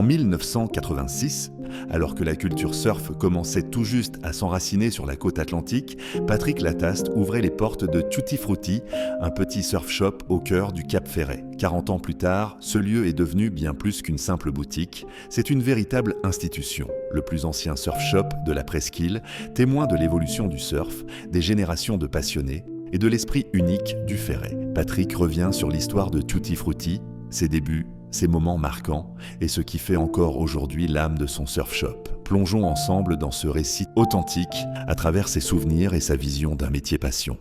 En 1986, alors que la culture surf commençait tout juste à s'enraciner sur la côte atlantique, Patrick Lataste ouvrait les portes de Tutti Frutti, un petit surf shop au cœur du Cap Ferret. 40 ans plus tard, ce lieu est devenu bien plus qu'une simple boutique. C'est une véritable institution, le plus ancien surf shop de la presqu'île, témoin de l'évolution du surf, des générations de passionnés et de l'esprit unique du Ferret. Patrick revient sur l'histoire de Tutti Frutti, ses débuts, ses moments marquants et ce qui fait encore aujourd'hui l'âme de son surf shop. Plongeons ensemble dans ce récit authentique à travers ses souvenirs et sa vision d'un métier passion.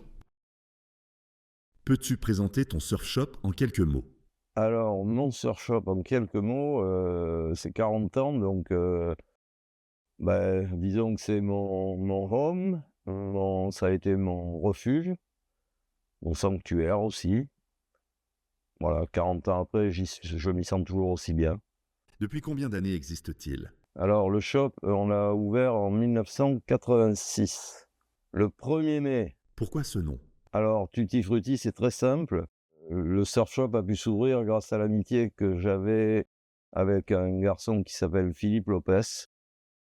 Peux-tu présenter ton surf shop en quelques mots ? Alors, mon surf shop, en quelques mots, c'est 40 ans, donc disons que c'est mon home, ça a été mon refuge, mon sanctuaire aussi. Voilà, 40 ans après, je m'y sens toujours aussi bien. Depuis combien d'années existe-t-il ? Alors, le shop, on l'a ouvert en 1986, le 1er mai. Pourquoi ce nom ? Alors, Tutti Frutti, c'est très simple. Le surf shop a pu s'ouvrir grâce à l'amitié que j'avais avec un garçon qui s'appelle Philippe Lopez.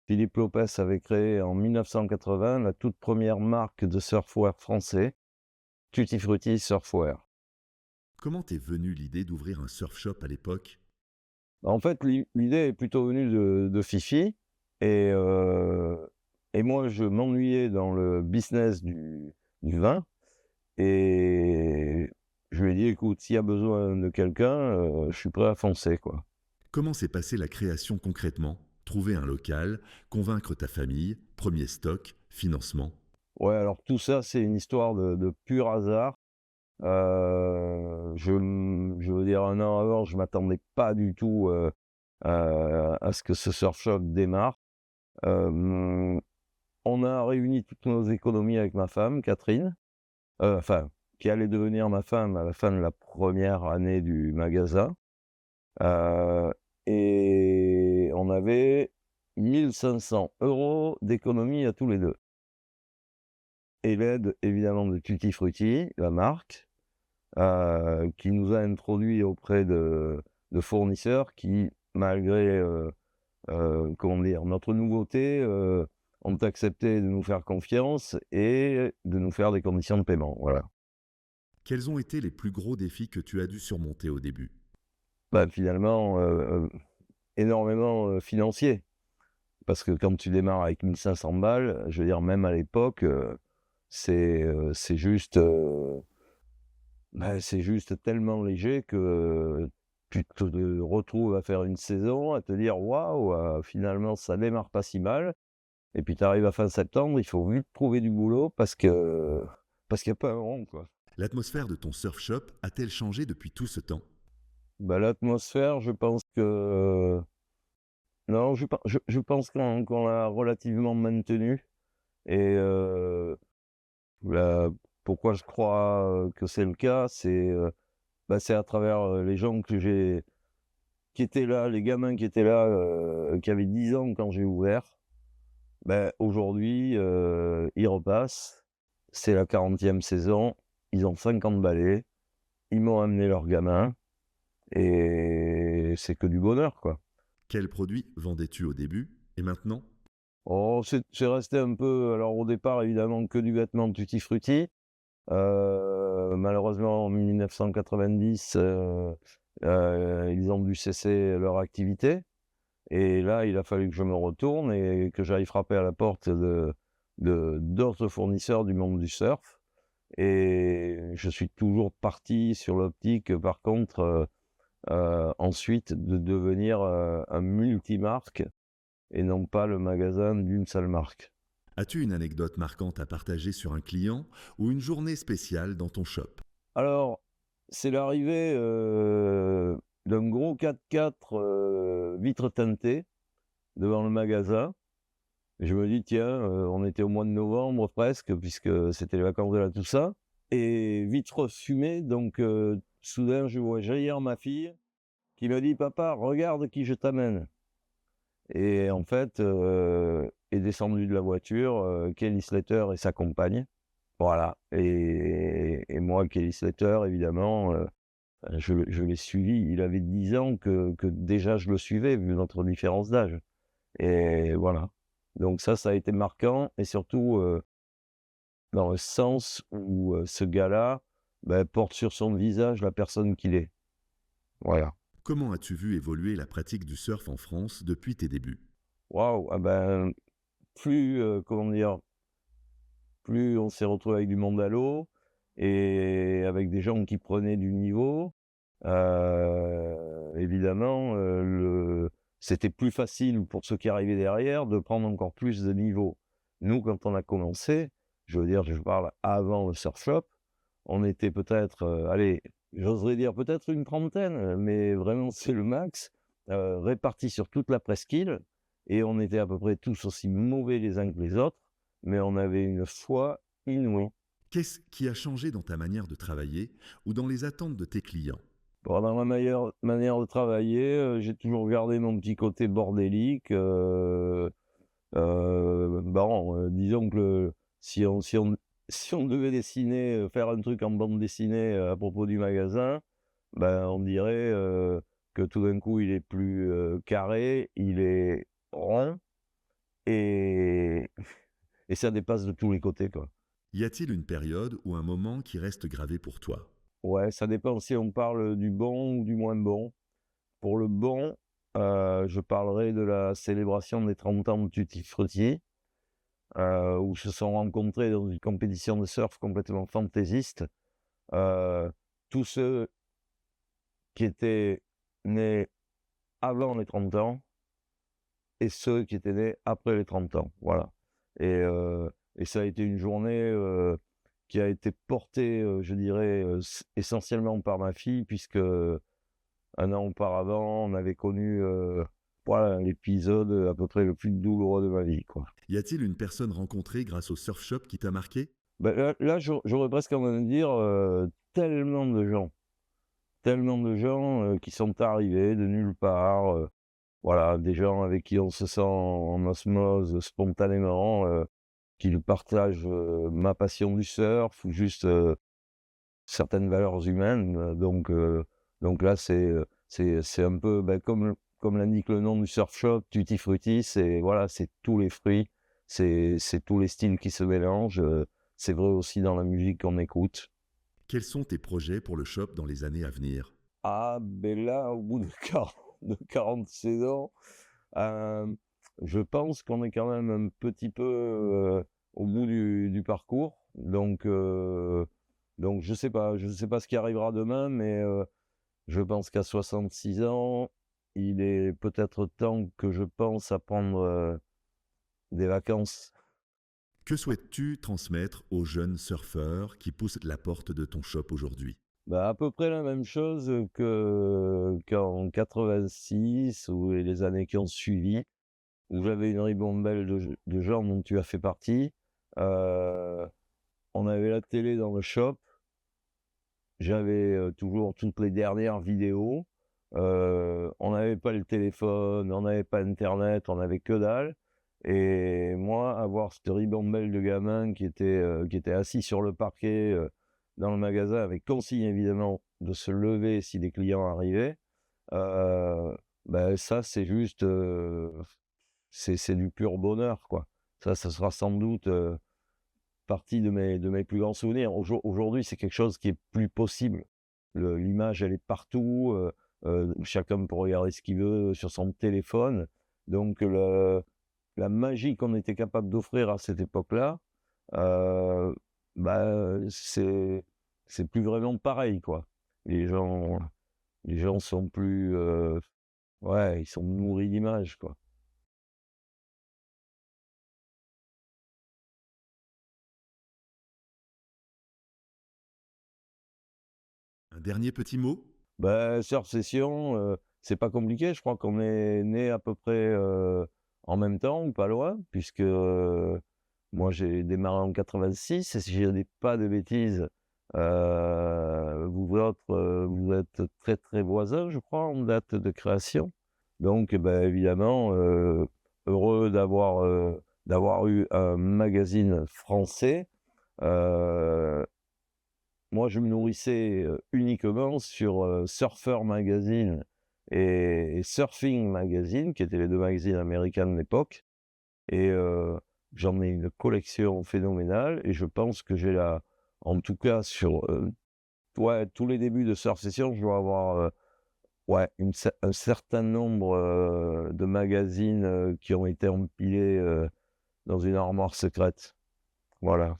Philippe Lopez avait créé en 1980 la toute première marque de surfwear français, Tutti Frutti Surfwear. Comment t'es venue l'idée d'ouvrir un surf shop à l'époque ? En fait, l'idée est plutôt venue de Fifi, et, et moi je m'ennuyais dans le business du vin, et je lui ai dit, écoute, s'il y a besoin de quelqu'un, je suis prêt à foncer, quoi. Comment s'est passée la création concrètement ? Trouver un local, convaincre ta famille, premier stock, financement ? Ouais, alors tout ça, c'est une histoire de pur hasard. Je veux dire, un an avant, je m'attendais pas du tout à ce que ce surf shop démarre. On a réuni toutes nos économies avec ma femme, Catherine, enfin, qui allait devenir ma femme à la fin de la première année du magasin. Et on avait 1500 € d'économies à tous les deux. Et l'aide, évidemment, de Tutti Frutti, la marque, qui nous a introduits auprès de fournisseurs qui, malgré comment dire, notre nouveauté, ont accepté de nous faire confiance et de nous faire des conditions de paiement. Voilà. Quels ont été les plus gros défis que tu as dû surmonter au début ? Finalement, énormément financier. Parce que quand tu démarres avec 1500 balles, je veux dire, même à l'époque, c'est juste, c'est juste tellement léger que tu te retrouves à faire une saison, à te dire: «Waouh, finalement ça démarre pas si mal», et puis tu arrives à fin septembre, il faut vite trouver du boulot parce qu'il y a pas un rond, quoi. L'atmosphère de ton surf shop a-t-elle changé depuis tout ce temps ? L'atmosphère, je pense que non, je pense qu'on l'a relativement maintenue, et la pourquoi je crois que c'est le cas, c'est à travers les gens qui étaient là, les gamins qui étaient là, qui avaient 10 ans quand j'ai ouvert. Aujourd'hui, ils repassent. C'est la 40e saison. Ils ont 50 balais. Ils m'ont amené leurs gamins. Et c'est que du bonheur, quoi. Quels produits vendais-tu au début et maintenant ? Oh, c'est resté un peu, alors au départ, évidemment, que du vêtement Tutti Frutti. Malheureusement, en 1990, ils ont dû cesser leur activité. Et là, il a fallu que je me retourne et que j'aille frapper à la porte d'autres fournisseurs du monde du surf. Et je suis toujours parti sur l'optique, par contre, ensuite, de devenir un multimarque et non pas le magasin d'une seule marque. As-tu une anecdote marquante à partager sur un client ou une journée spéciale dans ton shop ? Alors, c'est l'arrivée d'un gros 4x4 vitre teintée devant le magasin. Je me dis, tiens, on était au mois de novembre presque, puisque c'était les vacances de la Toussaint, et vitre fumée, donc soudain je vois jaillir ma fille qui me dit, papa, regarde qui je t'amène. Et en fait, est descendu de la voiture Kelly Slater et sa compagne. Voilà. Et moi, Kelly Slater, évidemment, Je l'ai suivi, il avait 10 ans que déjà je le suivais, vu notre différence d'âge et voilà. Donc ça a été marquant et surtout, dans le sens où, ce gars-là, bah, porte sur son visage la personne qu'il est. Voilà. Comment as-tu vu évoluer la pratique du surf en France depuis tes débuts? Waouh! Ah ben, plus, comment dire? Plus on s'est retrouvé avec du monde à l'eau et avec des gens qui prenaient du niveau, évidemment, c'était plus facile pour ceux qui arrivaient derrière de prendre encore plus de niveau. Nous, quand on a commencé, je veux dire, je parle avant le surf shop, on était peut-être, allez, j'oserais dire peut-être une trentaine, mais vraiment c'est le max, répartis sur toute la presqu'île et on était à peu près tous aussi mauvais les uns que les autres, mais on avait une foi inouïe. Qu'est-ce qui a changé dans ta manière de travailler ou dans les attentes de tes clients? Bon, dans ma meilleure manière de travailler, j'ai toujours gardé mon petit côté bordélique, bon, disons que si on devait dessiner, faire un truc en bande dessinée, à propos du magasin, ben, on dirait, que tout d'un coup il est plus, carré, il est rond et et ça dépasse de tous les côtés, quoi. Y a-t-il une période ou un moment qui reste gravé pour toi? Ouais, ça dépend si on parle du bon ou du moins bon. Pour le bon, je parlerai de la célébration des 30 ans de Tutti Frutti, où se sont rencontrés dans une compétition de surf complètement fantaisiste, heu, tous ceux qui étaient nés avant les 30 ans et ceux qui étaient nés après les 30 ans, voilà et ça a été une journée, qui a été portée, je dirais, essentiellement par ma fille puisque, un an auparavant, on avait connu, voilà, l'épisode, à peu près le plus douloureux de ma vie, quoi. Y a-t-il une personne rencontrée grâce au surf shop qui t'a marqué? Bah, là, j'aurais presque envie de dire, tellement de gens, qui sont arrivés de nulle part, voilà, des gens avec qui on se sent en osmose spontanément, qui partagent, ma passion du surf ou juste, certaines valeurs humaines, donc là, c'est un peu, bah, comme l'indique le nom du surf shop, Tutti Frutti, c'est voilà, c'est tous les fruits, c'est tous les styles qui se mélangent, c'est vrai aussi dans la musique qu'on écoute. Quels sont tes projets pour le shop dans les années à venir? Ah, beh, là, au bout de 40 saisons, hem, je pense qu'on est quand même un petit peu, au bout du parcours, donc je sais pas ce qui arrivera demain, mais je pense qu'à 66 ans, il est peut-être temps que je pense à prendre, des vacances. Que souhaites-tu transmettre aux jeunes surfeurs qui poussent la porte de ton shop aujourd'hui? Bah, à peu près la même chose, qu'en 86 ou les années qui ont suivi, où j'avais une ribambelle de gens dont tu as fait partie. Heu, on avait la télé dans le shop. J'avais, toujours toutes les dernières vidéos. On n'avait pas le téléphone, on n'avait pas internet, on n'avait que dalle et moi, avoir cette ribambelle de gamins qui étaient assis sur le parquet, dans le magasin avec consigne évidemment de se lever si des clients arrivaient, heu, bah, ça c'est juste, c'est du pur bonheur, quoi. Ça sera sans doute, partie de mes plus grands souvenirs. Aujourd'hui, c'est quelque chose qui est plus possible. L'image, elle est partout, chacun peut regarder ce qu'il veut sur son téléphone. Donc la magie qu'on était capable d'offrir à cette époque-là, heu, bah, c'est plus vraiment pareil, quoi. Les gens les gens sont plus, ouais, ils sont nourris d'images, quoi. Un dernier petit mot? Bah, Surf Session, c'est pas compliqué. Je crois qu'on est nés à peu près, en même temps ou pas loin puisque, moi j'ai démarré en 86 et si je dis pas de bêtises, vous êtes très, très voisins, je crois, en date de création. Donc, bah, évidemment, heureux d'avoir eu un magazine français, heu moi, je me nourrissais, uniquement sur, Surfer Magazine et Surfing Magazine, qui étaient les 2 magazines américains de l'époque et j'en ai une collection phénoménale et je pense que j'ai la en tout cas sur, ouais, tous les débuts de Surf Session, je dois avoir, ouais, un certain nombre, de magazines, qui ont été empilés, dans une armoire secrète. Voilà.